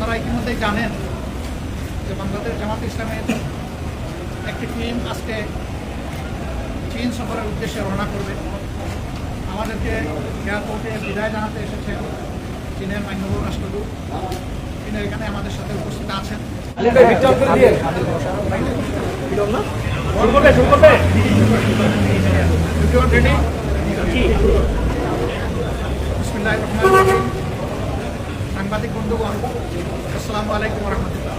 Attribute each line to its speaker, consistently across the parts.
Speaker 1: আপনারা ইতিমধ্যেই জানেন যে বাংলাদেশ জামাত ইসলামের একটি টিম আজকে চীন সফরের উদ্দেশ্যে রওনা করবে। আমাদেরকে এয়ারপোর্টে বিদায় জানাতে এসেছেন চীনের মাননীয় রাষ্ট্রদূত। তিনি এখানে আমাদের সাথে উপস্থিত আছেন। সাংবাদিক বন্ধুগণ, আসসালামু আলাইকুম রহমতুল্লাহ।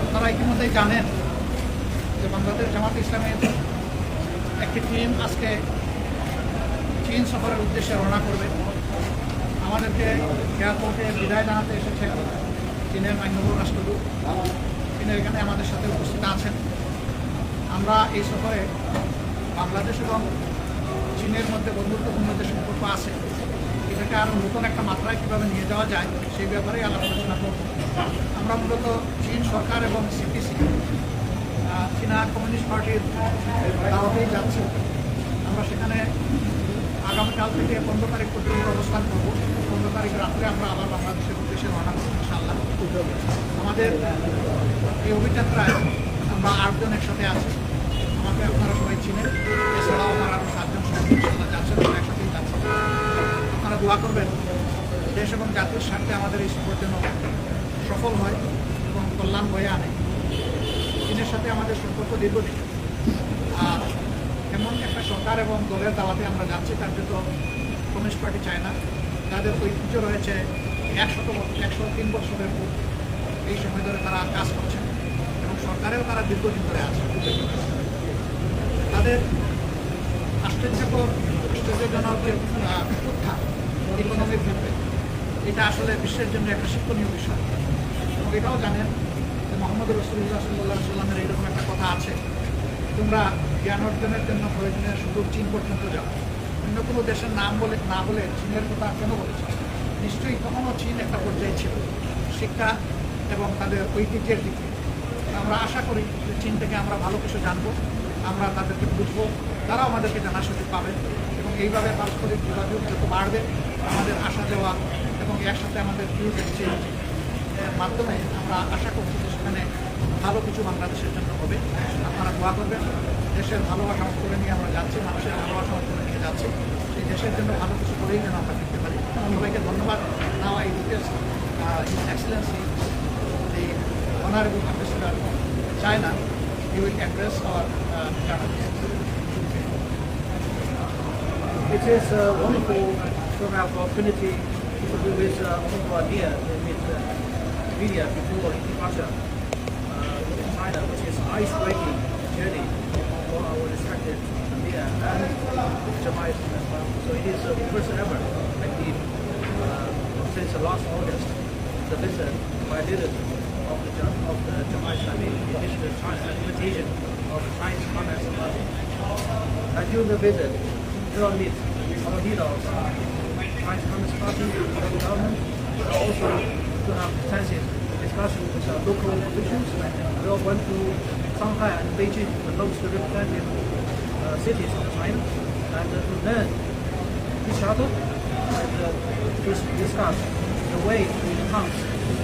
Speaker 1: আপনারা ইতিমধ্যেই জানেন যে বাংলাদেশ জামাত ইসলামের একটি টিম আজকে চীন সফরের উদ্দেশ্যে রওনা করবে। আমাদেরকে এয়ারপোর্টে বিদায় জানাতে এসেছেন চীনের মাননীয় রাষ্ট্রদূত। তিনি এখানে আমাদের সাথে উপস্থিত আছেন। আমরা এই সফরে বাংলাদেশ এবং চীনের মধ্যে বন্ধুত্বপূর্ণ যে সম্পর্ক আছে এটাকে আরও নতুন একটা মাত্রায় কীভাবে নিয়ে যাওয়া যায় সেই ব্যাপারে আলোচনা করব। আমরা মূলত চীন সরকার এবং সিপিসি চীনা কমিউনিস্ট পার্টির দাওয়াতেই যাচ্ছি। আমরা সেখানে আগামীকাল থেকে 15 তারিখ পর্যন্ত অবস্থান করব। 15 তারিখ রাত্রে আমরা আবার বাংলাদেশের উদ্দেশ্যে রওনা করব ইনশাআল্লাহ। আমাদের এই অভিযাত্রায় আমরা 8 জন একসাথে আছি। আমাকে আপনারা সবাই চিনেন। এছাড়াও আমার আরও 7 জন সদস্য যাচ্ছেন, আমরা একসাথেই যাচ্ছি। আপনারা দোয়া করবেন দেশ এবং জাতির স্বার্থে আমাদের এই সফর যেন সফল হয় এবং কল্যাণ বয়ে আনে। চীনের সাথে আমাদের সম্পর্ক দীর্ঘদিন। আর এমন একটা সরকার এবং দলের দাওয়াতে আমরা যাচ্ছি তার জন্য কমিউনিস্ট পার্টি চায় না। তাদের ঐতিহ্য রয়েছে 103 বছরের পর এই সময় ধরে তারা কাজ করছে এবং সরকারেও তারা দীর্ঘদিন ধরে আছে। তাদের আশ্চর্যজনক যে উত্থান ইকোনমিক ক্ষেত্রে এটা আসলে বিশ্বের জন্য একটা শিক্ষণীয় বিষয়। এবং এটাও জানেন যে মোহাম্মদ রসুল্লাহ সাল্লাহ সাল্লামের এইরকম একটা কথা আছে, তোমরা জ্ঞান অর্জনের জন্য প্রয়োজনীয় সুযোগ চীন পর্যন্ত যাও। অন্য কোনো দেশের নাম না বলে চীনের কথা কেন বলেছে? নিশ্চয়ই তখনও চীন একটা পর্যায়ে ছিল শিক্ষা এবং তাদের ঐতিহ্যের দিকে। আমরা আশা করি যে চীন থেকে আমরা ভালো কিছু জানবো, আমরা তাদেরকে বুঝবো, তারাও আমাদেরকে জানার সুযোগ পাবে এবং এইভাবে পারস্পরিক যোগাযোগ যত বাড়বে আমাদের আসা যাওয়া এবং একসাথে আমাদের ভিউজ এক্সচেঞ্জ মাধ্যমে আমরা আশা করছি যে সেখানে ভালো কিছু বাংলাদেশের জন্য হবে। আপনারা দোয়া করবেন। দেশের ভালোবাসা করে নিয়ে আমরা যাচ্ছি, মানুষের ভালোবাসা করে নিয়ে যাচ্ছি। সেই দেশের জন্য ভালো কিছু করেই যেন আমরা ফিরতে পারি। সবাইকে ধন্যবাদ। Now I request His Excellency the Honorable Ambassador of China, he will address our journalists.
Speaker 2: It is wonderful to have the opportunity to do this idea with media before departure in China, which is an ice-breaking journey for our respected media and Jamaica as well. So it is the first ever, I believe, since last August, the visit by leaders of the Jamaica Islamic initiative China at the invitation of Chinese Communist Party. And during the visit, we will meet our leaders of Chinese Communist Party, the government, but also to have extensive discussion with local officials. We all went to Shanghai and Beijing, the most representative cities of China, and to learn each other and to discuss the way to enhance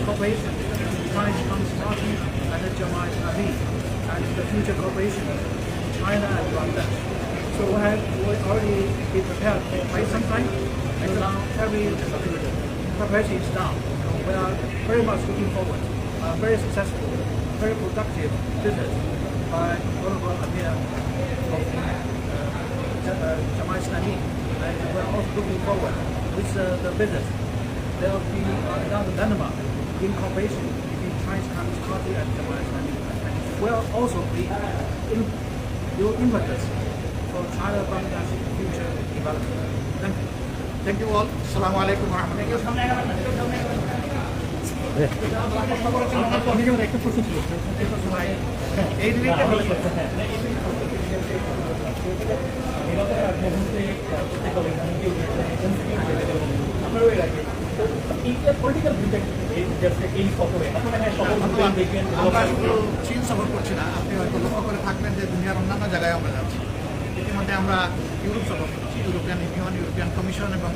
Speaker 2: cooperation between Chinese Communist Party and the Jamaica Islami and the future cooperation between China and Bangladesh. So we already been prepared for quite some time, and now every preparation is done. We are very much looking forward, very successful, very productive visit by Honorable Amir of Jamaica Islami, and we are also looking forward with the visit. There will be another landmark in cooperation between Chinese Communist Party and Jamaica Islami. And it will also be your impetus for China-Bangladesh future development. Thank you.
Speaker 1: Thank you all. Assalamu alaikum wa আমরা শুধু চীন সফর করছি না, আপনি হয়তো লক্ষ্য করে থাকবেন যে দুনিয়ার অন্যান্য জায়গায় আমরা যাচ্ছি। ইতিমধ্যে আমরা ইউরোপ সফর করছি, ইউরোপিয়ান ইউনিয়ন, ইউরোপিয়ান কমিশন এবং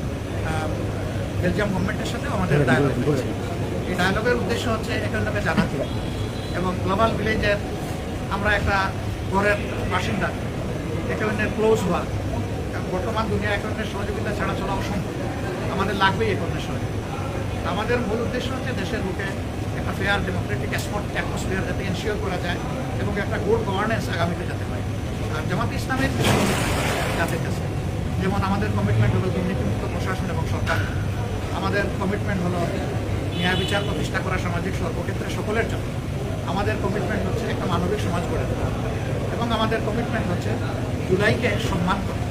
Speaker 1: বেলজিয়াম গভর্নমেন্টের সাথে আমাদের ডায়ালগ করছি। এই ডায়ালগের উদ্দেশ্য হচ্ছে একে অন্যকে জানাতে এবং গ্লোবাল ভিলেজের আমরা একটা ঘরের বাসিন্দা, একে অন্যের ক্লোজ হওয়া। কারণ বর্তমান দুনিয়া একে অন্যের সহযোগিতা ছাড়া চলা অসম্ভব, আমাদের লাগবেই একে অন্যের সহযোগিতা। আমাদের মূল উদ্দেশ্য হচ্ছে দেশের বুকে একটা ফেয়ার ডেমোক্রেটিক অ্যাটমসফিয়ার যাতে এনশিওর করা যায় এবং একটা গুড গভর্নেন্স আগামীতে যাতে হয়। আর জামাত ইসলামের জাতির কাছে যেমন আমাদের কমিটমেন্ট হলো দুর্নীতিমুক্ত প্রশাসন এবং সরকার, আমাদের কমিটমেন্ট হলো ন্যায় বিচার প্রতিষ্ঠা করা সামাজিক সর্বক্ষেত্রে সকলের জন্য, আমাদের কমিটমেন্ট হচ্ছে একটা মানবিক সমাজ গড়ে তোলা এবং আমাদের কমিটমেন্ট হচ্ছে জুলাইকে সম্মান করা।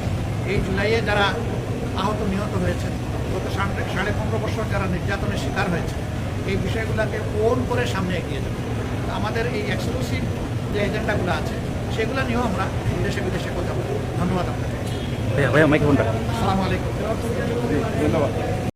Speaker 1: এই জুলাইয়ে যারা আহত নিহত হয়েছে, গত 15.5 বছর যারা নির্যাতনের শিকার হয়েছে, এই বিষয়গুলোকে ওন করে সামনে এগিয়ে যাবে। আমাদের এই এক্সক্লুসিভ যে এজেন্ডাগুলো আছে সেগুলো নিয়েও আমরা দেশে বিদেশে কথা বলব। ধন্যবাদ আপনাকে।
Speaker 3: ভাইয়া মাইক্রোফোনটা।
Speaker 1: আসসালামু আলাইকুম।
Speaker 3: ধন্যবাদ।